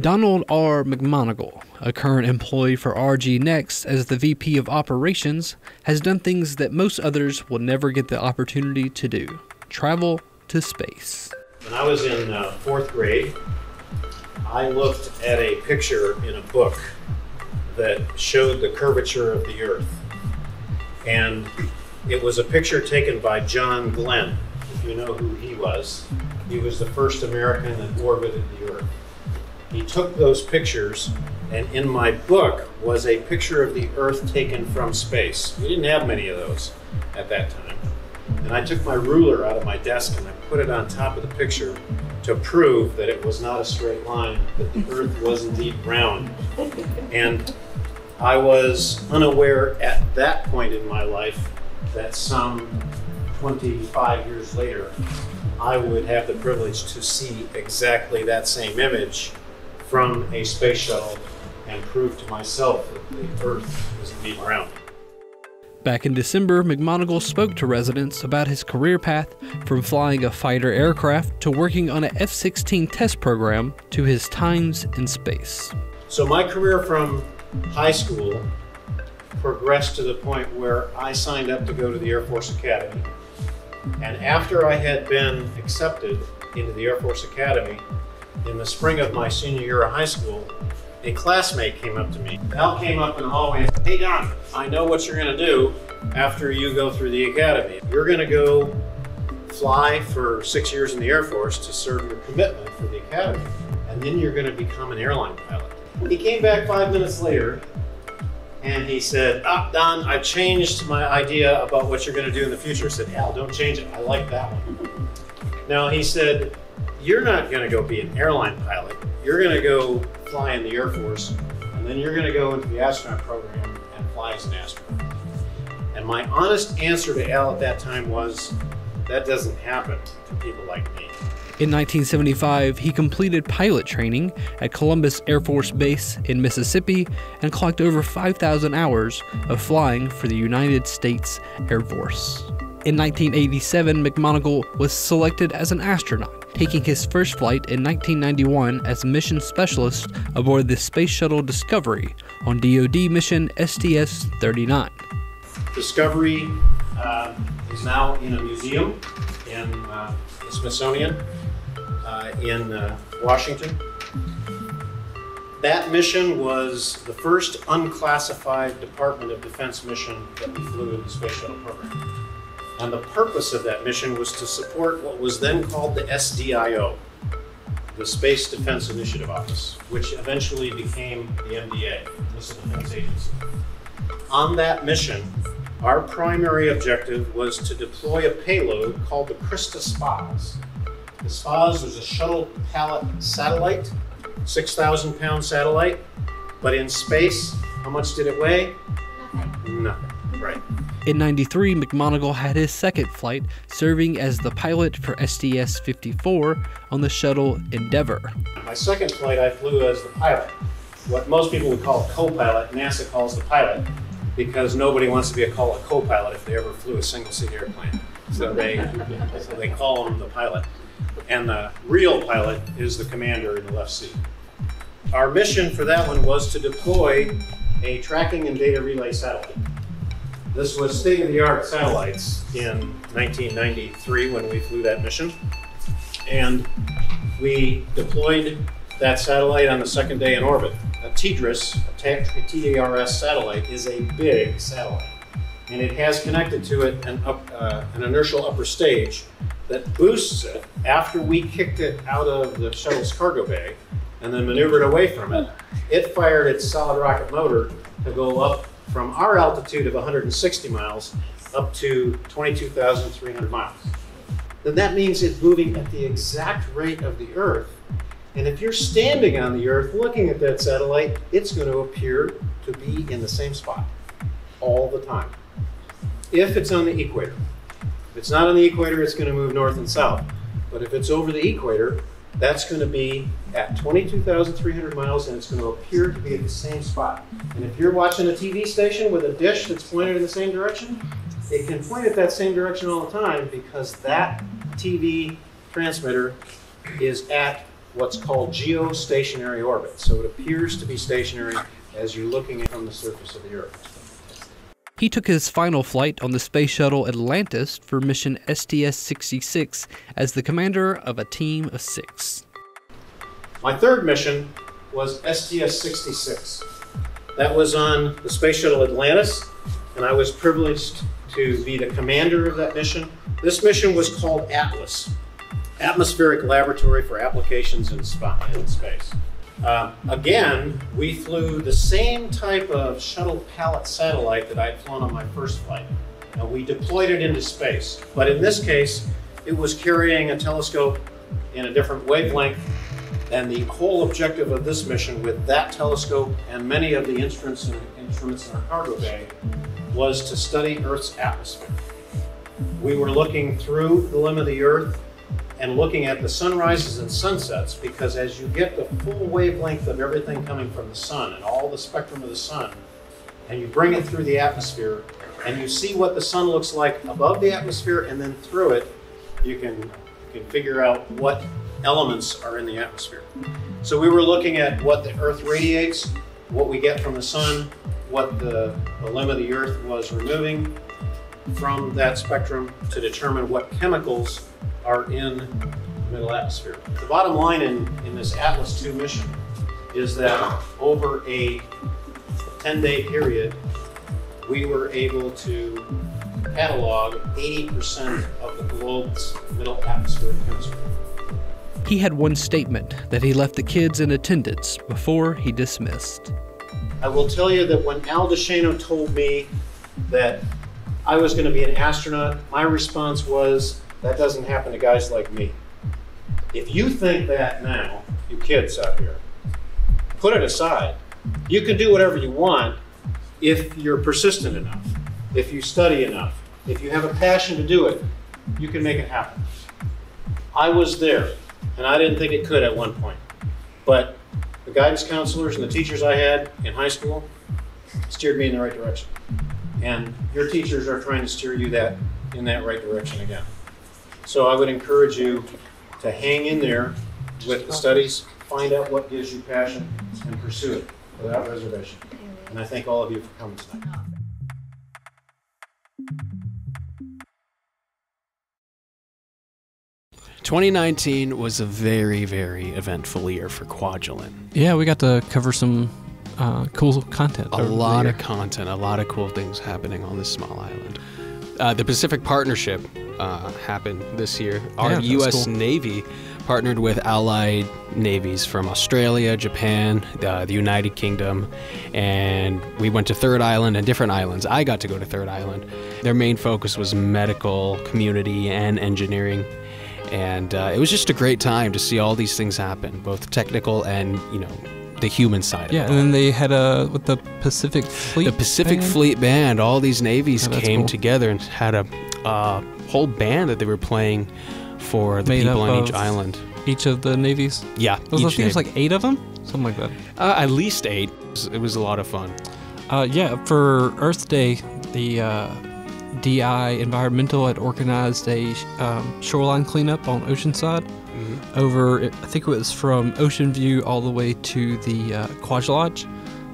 Donald R. McMonagle, a current employee for RG Next as the VP of Operations, has done things that most others will never get the opportunity to do: travel to space. When I was in fourth grade, I looked at a picture in a book that showed the curvature of the Earth. And it was a picture taken by John Glenn, if you know who he was. He was the first American that orbited the Earth. He took those pictures, and in my book was a picture of the Earth taken from space. We didn't have many of those at that time. And I took my ruler out of my desk and I put it on top of the picture to prove that it was not a straight line, that the Earth was indeed round. And I was unaware at that point in my life that some 25 years later, I would have the privilege to see exactly that same image from a space shuttle and prove to myself that the Earth is indeed round. Back in December, McMonagle spoke to residents about his career path from flying a fighter aircraft to working on an F-16 test program to his times in space. So my career from high school progressed to the point where I signed up to go to the Air Force Academy. And after I had been accepted into the Air Force Academy, in the spring of my senior year of high school, a classmate came up to me. Al came up in the hallway and said, "Hey Don, I know what you're gonna do after you go through the academy. You're gonna go fly for 6 years in the Air Force to serve your commitment for the academy, and then you're gonna become an airline pilot." He came back 5 minutes later and he said, Don, I've changed my idea about what you're gonna do in the future. I said, Al, don't change it, I like that one. Now he said, you're not gonna go be an airline pilot, you're gonna go fly in the Air Force, and then you're gonna go into the astronaut program and fly as an astronaut. And my honest answer to Al at that time was, that doesn't happen to people like me. In 1975, he completed pilot training at Columbus Air Force Base in Mississippi and clocked over 5,000 hours of flying for the United States Air Force. In 1987, McMonagle was selected as an astronaut, taking his first flight in 1991 as a mission specialist aboard the Space Shuttle Discovery on DoD mission STS-39. Discovery is now in a museum in the Smithsonian in Washington. That mission was the first unclassified Department of Defense mission that we flew in the Space Shuttle program. And the purpose of that mission was to support what was then called the SDIO, the Space Defense Initiative Office, which eventually became the MDA, Missile Defense Agency. On that mission, our primary objective was to deploy a payload called the Krista SPAS. The SPAS was a shuttle pallet satellite, 6,000-pound satellite, but in space, how much did it weigh? Nothing, right. In '93, McMonagle had his second flight, serving as the pilot for STS-54 on the shuttle Endeavour. My second flight, I flew as the pilot. What most people would call co-pilot, NASA calls the pilot, because nobody wants to be called a co-pilot if they ever flew a single-seat airplane. So they call him the pilot. And the real pilot is the commander in the left seat. Our mission for that one was to deploy a tracking and data relay satellite. This was state-of-the-art satellites in 1993 when we flew that mission. And we deployed that satellite on the second day in orbit. A TDRS, a TARS satellite, is a big satellite. And it has connected to it an inertial upper stage that boosts it after we kicked it out of the shuttle's cargo bay and then maneuvered away from it. It fired its solid rocket motor to go up from our altitude of 160 miles up to 22,300 miles. Then that means it's moving at the exact rate of the Earth. And if you're standing on the Earth looking at that satellite, it's going to appear to be in the same spot all the time, if it's on the equator. If it's not on the equator, it's going to move north and south. But if it's over the equator, that's going to be at 22,300 miles, and it's going to appear to be at the same spot. And if you're watching a TV station with a dish that's pointed in the same direction, it can point at that same direction all the time because that TV transmitter is at what's called geostationary orbit. So it appears to be stationary as you're looking from the surface of the Earth. He took his final flight on the space shuttle Atlantis for mission STS-66 as the commander of a team of 6. My third mission was STS-66. That was on the space shuttle Atlantis, and I was privileged to be the commander of that mission. This mission was called Atlas, Atmospheric Laboratory for Applications in Space. Again, we flew the same type of shuttle pallet satellite that I'd flown on my first flight. And we deployed it into space. But in this case, it was carrying a telescope in a different wavelength. And the whole objective of this mission with that telescope and many of the instruments in our cargo bay was to study Earth's atmosphere. We were looking through the limb of the Earth and looking at the sunrises and sunsets, because as you get the full wavelength of everything coming from the sun and all the spectrum of the sun, and you bring it through the atmosphere, and you see what the sun looks like above the atmosphere and then through it, you can figure out what elements are in the atmosphere. So we were looking at what the Earth radiates, what we get from the sun, what the limb of the Earth was removing from that spectrum to determine what chemicals are in the middle atmosphere. The bottom line in this Atlas II mission is that over a 10-day period, we were able to catalog 80% of the globe's middle atmospheric chemistry. He had one statement that he left the kids in attendance before he dismissed. I will tell you that when Al DeShano told me that I was going to be an astronaut, my response was, that doesn't happen to guys like me. If you think that now, you kids out here, put it aside. You can do whatever you want if you're persistent enough, if you study enough, if you have a passion to do it, you can make it happen. I was there, and I didn't think it could at one point. But the guidance counselors and the teachers I had in high school steered me in the right direction. And your teachers are trying to steer you in that right direction again. So I would encourage you to hang in there with the studies, find out what gives you passion, and pursue it without reservation. And I thank all of you for coming tonight. "2019 was a very, very eventful year for Kwajalein. Yeah, we got to cover some cool content. A lot of content, a lot of cool things happening on this small island. The Pacific Partnership happened this year. Our U.S. Navy partnered with allied navies from Australia, Japan, the United Kingdom, and we went to Third Island and different islands. I got to go to Third Island. Their main focus was medical, community, and engineering. And it was just a great time to see all these things happen, both technical and, the human side of it. Yeah, and then they had with the Pacific Fleet The Pacific Band? Fleet Band, all these navies came cool. together and had a whole band that they were playing for the Made people up on each of island. Each of the navies? Yeah, I think it was like 8 of them? Something like that. at least 8. It was a lot of fun. Yeah, for Earth Day, the DI Environmental had organized a shoreline cleanup on Oceanside. Over, I think it was from Ocean View all the way to the Kwaj Lodge.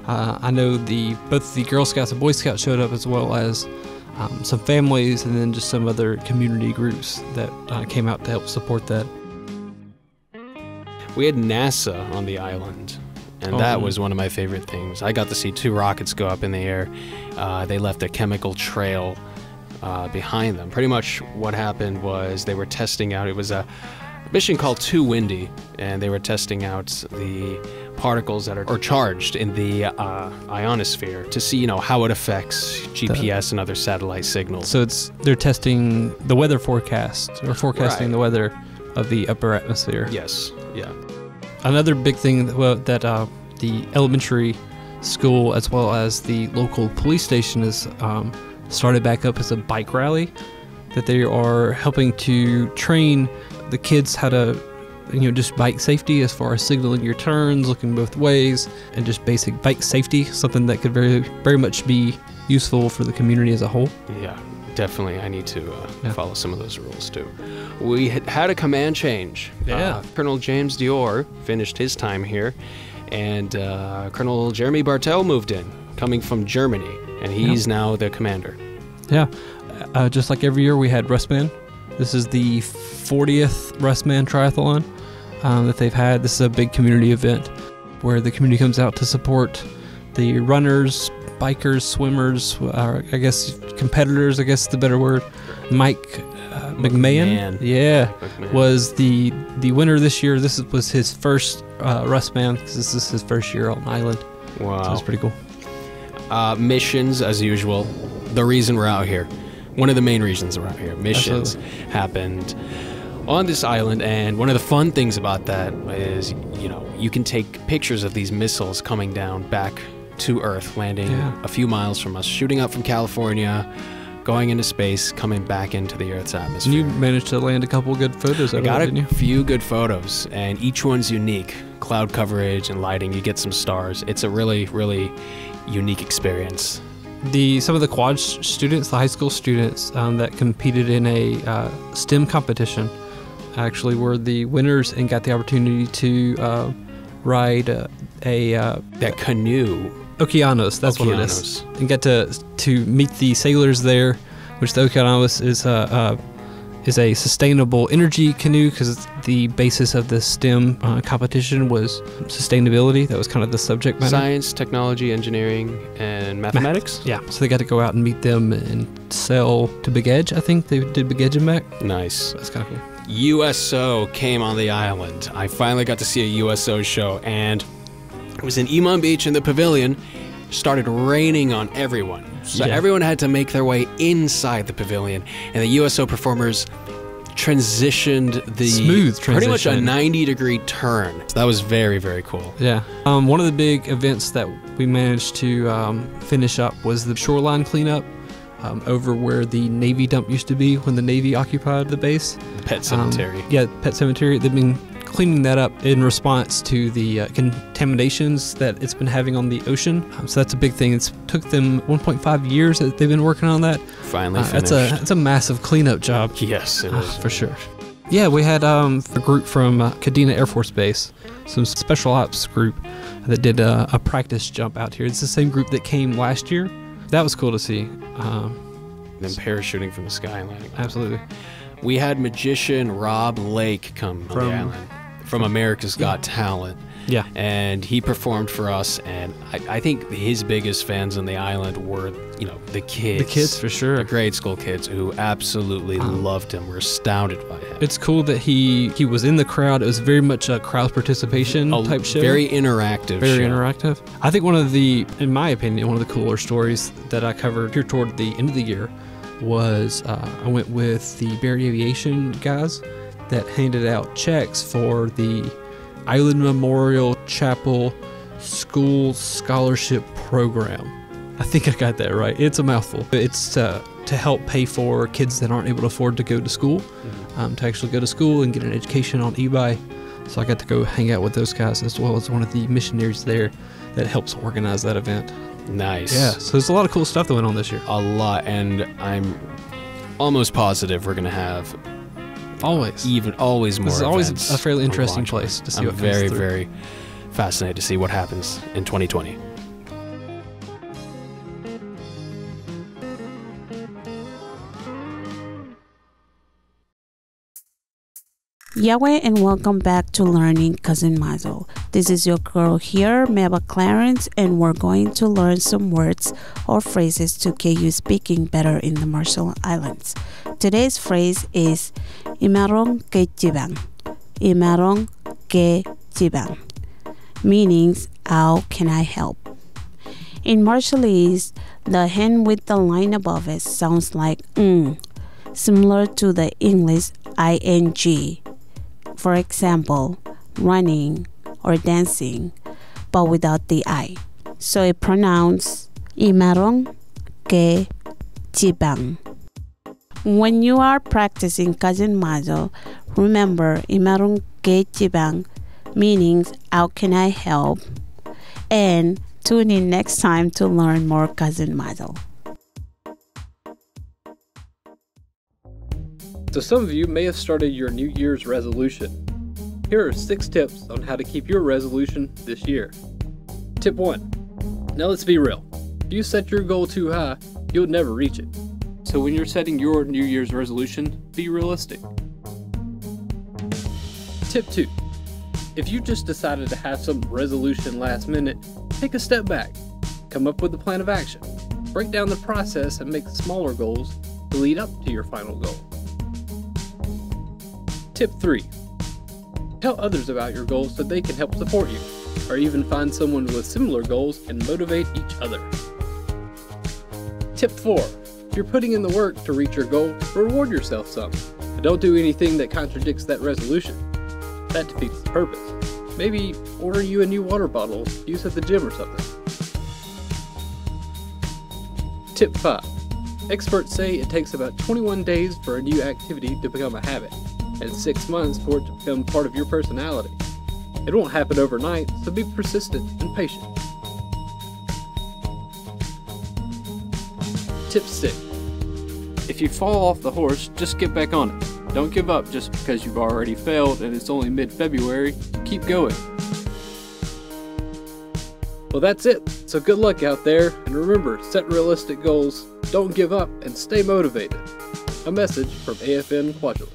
I know both the Girl Scouts and Boy Scouts showed up, as well as some families, and then just some other community groups that came out to help support that. We had NASA on the island, and that was one of my favorite things. I got to see 2 rockets go up in the air. They left a chemical trail behind them. Pretty much what happened was they were testing out, it was a mission called Too Windy, and they were testing out the particles that are charged in the ionosphere to see, how it affects GPS and other satellite signals. So they're testing the weather forecast, or forecasting the weather of the upper atmosphere. Yes, yeah. Another big thing that the elementary school, as well as the local police station, is started back up as a bike rally, that they are helping to train the kids how to, just bike safety as far as signaling your turns, looking both ways, and just basic bike safety, something that could very, very much be useful for the community as a whole. Yeah, definitely. I need to follow some of those rules too. We had a command change. Yeah. Colonel James Dior finished his time here, and Colonel Jeremy Bartel moved in, coming from Germany, and he's now the commander. Yeah. Just like every year, we had Rustman. This is the 40th Rustman Triathlon that they've had. This is a big community event where the community comes out to support the runners, bikers, swimmers, I guess competitors, I guess is the better word. Mike McMahon, was the winner this year. This was his first Rustman, because this is his first year on island. Wow. So it's pretty cool. Missions, as usual. The reason we're out here. One of the main reasons we're out here. Missions happened on this island, and one of the fun things about that is, you can take pictures of these missiles coming down back to Earth, landing a few miles from us, shooting up from California, going into space, coming back into the Earth's atmosphere. You managed to land a couple good photos out of it, didn't you? Got a few good photos, and each one's unique. Cloud coverage and lighting, you get some stars. It's a really, really unique experience. Some of the Kwaj students, the high school students that competed in a STEM competition, actually were the winners and got the opportunity to ride that canoe. Okeanos, that's what it is. And get to meet the sailors there, which the Okeanos is a sustainable energy canoe, because the basis of the STEM competition was sustainability. That was kind of the subject matter. Science, technology, engineering, and mathematics. Yeah, so they got to go out and meet them and sail to Big Edge. I think they did Big Edge and back. Nice. That's kind of cool. USO came on the island. I finally got to see a USO show, and it was in Emon Beach in the pavilion. Started raining on everyone. So everyone had to make their way inside the pavilion, and the USO performers transitioned pretty much a 90-degree turn. So that was very, very cool. Yeah. One of the big events that we managed to finish up was the shoreline cleanup over where the Navy dump used to be when the Navy occupied the base. Pet cemetery. Pet cemetery. They've been cleaning that up in response to the contaminations that it's been having on the ocean. So that's a big thing. It's took them 1.5 years that they've been working on that. Finally finished. It's a massive cleanup job. Yes, it is. For sure. Yeah, we had a group from Kadena Air Force Base, some special ops group that did a practice jump out here. It's the same group that came last year. That was cool to see. Them parachuting from the sky and landing. Absolutely. We had magician Rob Lake come on the island from America's Got Talent. Yeah. And he performed for us, and I think his biggest fans on the island were, the kids. The kids, for sure. The grade school kids who absolutely loved him, were astounded by him. It's cool that he was in the crowd. It was very much a crowd participation type show. Very interactive Very interactive. I think in my opinion, one of the cooler stories that I covered here toward the end of the year was I went with the Barry Aviation guys that handed out checks for the Island Memorial Chapel School Scholarship Program. I think I got that right. It's a mouthful. It's to help pay for kids that aren't able to afford to go to school, to actually go to school and get an education on eBay. So I got to go hang out with those guys, as well as one of the missionaries there that helps organize that event. Nice. Yeah, so there's a lot of cool stuff that went on this year. A lot, and I'm almost positive we're going to have always more This is always a fairly interesting place to see what comes through. I'm very, very fascinated to see what happens in 2020. Yahweh, and welcome back to Learning Cousin Majol. This is your girl here, Meba Clarence, and we're going to learn some words or phrases to get you speaking better in the Marshall Islands. Today's phrase is Imarong ke jibang. Imarong ke jibang, meaning how can I help? In Marshallese, the hen with the line above it sounds like similar to the English ing. For example, running or dancing, but without the I. So it pronounced Imarong ke jibang. When you are practicing Cousin Majol, remember Imarong ke jibang, meaning how can I help? And tune in next time to learn more Cousin Majol. So some of you may have started your New Year's resolution. Here are 6 tips on how to keep your resolution this year. Tip 1. Now let's be real. If you set your goal too high, you'll never reach it. So when you're setting your New Year's resolution, be realistic. Tip 2. If you just decided to have some resolution last minute, take a step back. Come up with a plan of action. Break down the process and make smaller goals to lead up to your final goal. Tip 3. Tell others about your goals so they can help support you, or even find someone with similar goals and motivate each other. Tip 4. If you're putting in the work to reach your goal, reward yourself some, but don't do anything that contradicts that resolution. That defeats the purpose. Maybe order you a new water bottle to use at the gym or something. Tip 5. Experts say it takes about 21 days for a new activity to become a habit, and 6 months for it to become part of your personality. It won't happen overnight, so be persistent and patient. Tip 6. If you fall off the horse, just get back on it. Don't give up just because you've already failed and it's only mid-February. Keep going. Well, that's it. So good luck out there, and remember, set realistic goals, don't give up, and stay motivated. A message from AFN Kwajalein.